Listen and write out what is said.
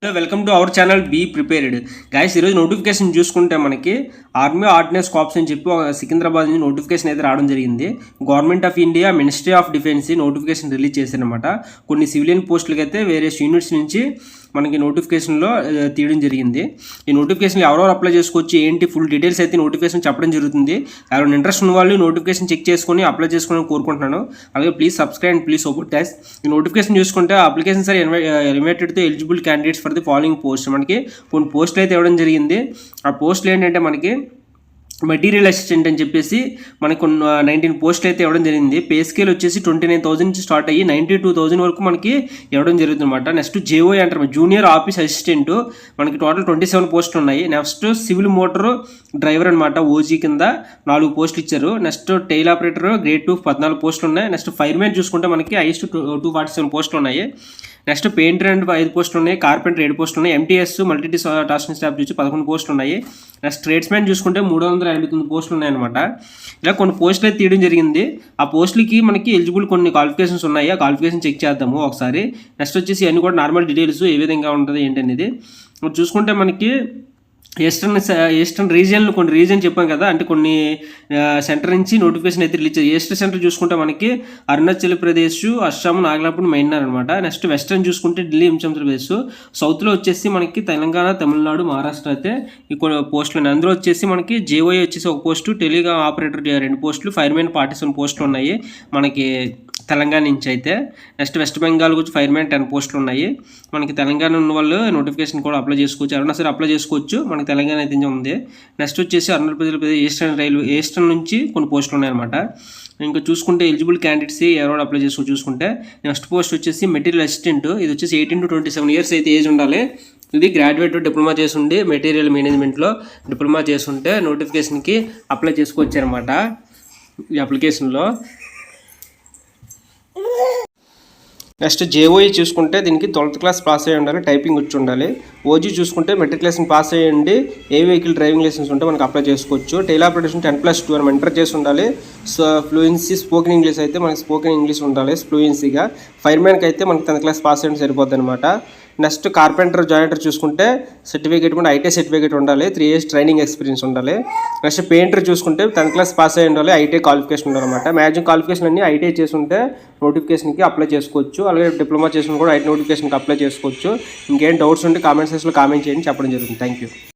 Welcome to our channel be prepared guys. ఈరోజు notification చూసుకుంటే మనకి ఆర్మీ ఆర్డినెన్స్ కార్ప్స్ అని చెప్పి సికింద్రాబాద్ నుంచి నోటిఫికేషన్ అయితే రావడం జరిగింది. Government of India ministry of defence notification release చేశారనమాట. కొన్ని సివిలియన్ పోస్టులకి అయితే వేరియస్ యూనిట్స్ నుంచి మనకి నోటిఫికేషన్లో తీయడం జరిగింది. ఈ నోటిఫికేషన్ ఎవరెవరు అప్లై చేసుకోవచ్చు ఏంటి ఫుల్ డీటెయిల్స్ అయితే నోటిఫికేషన్ చెప్పడం జరుగుతుంది. ఎవరైనా ఇంట్రెస్ట్ ఉన్న వాళ్ళు నోటిఫికేషన్ చెక్ చేసుకొని అప్లై చేసుకోవాలని కోరుకుంటున్నాను. అలాగే please subscribe and please support guys. ఈ నోటిఫికేషన్ చూసుకుంటే applications are invited to eligible candidates for the following post. మనకి కొన్ని పోస్టులు అయితే ఇవ్వడం జరిగింది. ఆ పోస్టులు ఏంటంటే మనకి మెటీరియల్ అసిస్టెంట్ అని చెప్పేసి మనకు 19 పోస్టులు అయితే ఇవ్వడం జరిగింది. పే స్కేల్ వచ్చేసి 29,000 నుంచి స్టార్ట్ అయ్యి 92,000 వరకు మనకి ఇవ్వడం జరుగుతుంది అనమాట. నెక్స్ట్ జేఓఐ అంటారు, జూనియర్ ఆఫీస్ అసిస్టెంట్, మనకి టోటల్ 27 పోస్టులు ఉన్నాయి. నెక్స్ట్ సివిల్ మోటార్ డ్రైవర్ అనమాట, ఓజీ కింద 4 పోస్టులు ఇచ్చారు. నెక్స్ట్ టైల్ ఆపరేటర్ గ్రేడ్ 2 14 పోస్టులు ఉన్నాయి. నెక్స్ట్ ఫైర్మెన్ చూసుకుంటే మనకి హైయెస్ట్ 247 పోస్టులు ఉన్నాయి. నెక్స్ట్ పెయింటర్ అండ్ 5 పోస్టులు ఉన్నాయి. కార్పెంటర్ 7 పోస్టులు ఉన్నాయి. ఎంటీఎస్ మల్టీ టాస్కింగ్ స్టాఫ్ చూసి 11 పోస్టులు ఉన్నాయి. నెక్స్ట్ ట్రేడ్స్మెన్ చూసుకుంటే 389 పోస్టులు ఉన్నాయన్నమాట. ఇలా కొన్ని పోస్టులు అయితే తీయడం జరిగింది. ఆ పోస్టులకి మనకి ఎలిజిబుల్ కొన్ని క్వాలిఫికేషన్స్ ఉన్నాయి. ఆ క్వాలిఫికేషన్ చెక్ చేద్దాము ఒకసారి. నెక్స్ట్ వచ్చేసి అన్ని కూడా నార్మల్ డీటెయిల్స్ ఏ విధంగా ఉంటుంది ఏంటనేది చూసుకుంటే మనకి ఈస్టర్న్ రీజియన్లో కొన్ని రీజియన్ చెప్పాం కదా, అంటే కొన్ని సెంటర్ నుంచి నోటిఫికేషన్ అయితే రిలీజ్ చేయాలి. ఈస్టర్న్ సెంటర్ చూసుకుంటే మనకి అరుణాచల్ ప్రదేశ్, అస్సాం, నాగలాపూర్, మైనార్ అనమాట. నెక్స్ట్ వెస్టర్న్ చూసుకుంటే ఢిల్లీ, హిమాచల్ ప్రదేశ్. సౌత్లో వచ్చేసి మనకి తెలంగాణ, తమిళనాడు, మహారాష్ట్ర అయితే ఈ కొన్ని పోస్టులు ఉన్నాయి. అందులో వచ్చేసి మనకి జేఓఐ వచ్చేసి ఒక పోస్టు, టెలికామ్ ఆపరేటర్ 2 పోస్టులు, ఫైర్మెన్ 47 పోస్టులు ఉన్నాయి మనకి తెలంగాణ నుంచి అయితే. నెక్స్ట్ వెస్ట్ బెంగాల్ గురించి ఫైర్మెన్ 10 పోస్టులు ఉన్నాయి. మనకి తెలంగాణ ఉన్న వాళ్ళు నోటిఫికేషన్ కూడా అప్లై చేసుకోవచ్చు, ఎవరైనా సరే అప్లై చేసుకోవచ్చు. మనకి తెలంగాణ అయితే ఉంది. నెక్స్ట్ వచ్చేసి ఆంధ్రప్రదేశ్ ఈస్టర్న్ నుంచి కొన్ని పోస్టులు ఉన్నాయన్నమాట. ఇంకా చూసుకుంటే ఎలిజిబుల్ క్యాండిడేట్స్ ఎవరు అప్లై చేసుకోవచ్చు చూసుకుంటే, నెక్స్ట్ పోస్ట్ వచ్చేసి మెటీరియల్ అసిస్టెంట్. ఇది వచ్చేసి 18 to 27 ఇయర్స్ అయితే ఏజ్ ఉండాలి. ఇది గ్రాడ్యుయేట్ డిప్లొమా చేస్తుండి మెటీరియల్ మేనేజ్మెంట్లో డిప్లొమా చేస్తుంటే నోటిఫికేషన్కి అప్లై చేసుకోవచ్చు అనమాట. ఈ అప్లికేషన్లో నెక్స్ట్ జేఓఈ చూసుకుంటే దీనికి 12th క్లాస్ పాస్ అయ్యి ఉండాలి, టైపింగ్ వచ్చి ఉండాలి. ఓజీ చూసుకుంటే మెట్రికులేషన్ పాస్ అయ్యండి, ఏ వెహికల్ డ్రైవింగ్ లైసెన్స్ ఉంటే మనకు అప్లై చేసుకోవచ్చు. టైల్ ఆపరేషన్ 10+2 అని ఎంటర్ చేసి ఉండాలి. సో ఫ్లూయెన్సీ స్పోకెన్ ఇంగ్లీష్ అయితే మనకి స్పోకెన్ ఇంగ్లీష్ ఉండాలి ఫ్లూయెన్సీగా. ఫైర్మెన్కి అయితే మనకి 10th క్లాస్ పాస్ అయ్యి సరిపోద్ది అనమాట. నెక్స్ట్ కార్పెంటర్ జాయినర్ చూసుకుంటే సర్టిఫికేట్ కూడా ఐటీ సర్టిఫికేట్ ఉండాలి, 3 years ట్రైనింగ్ ఎక్స్పీరియన్స్ ఉండాలి. నెక్స్ట్ పెయింటర్ చూసుకుంటే 10th క్లాస్ పాస్ అయ్యి ఉండాలి, ఐటీ క్వాలిఫికేషన్ ఉండాలన్నమాట. మ్యాక్సిమం క్వాలిఫికేషన్ అన్ని ఐటీ చేసుకుంటే నోటిఫికేషన్కి అప్లై చేసుకోవచ్చు. అలాగే డిప్లొమా చేసుకుని కూడా ఐటీ నోటిఫికేషన్కి అప్లై చేసుకోవచ్చు. ఇంకేం డౌట్స్ ఉంటే కామెంట్ సెక్షన్లో కామెంట్ చేయండి, చెప్పడం జరుగుతుంది. Thank you.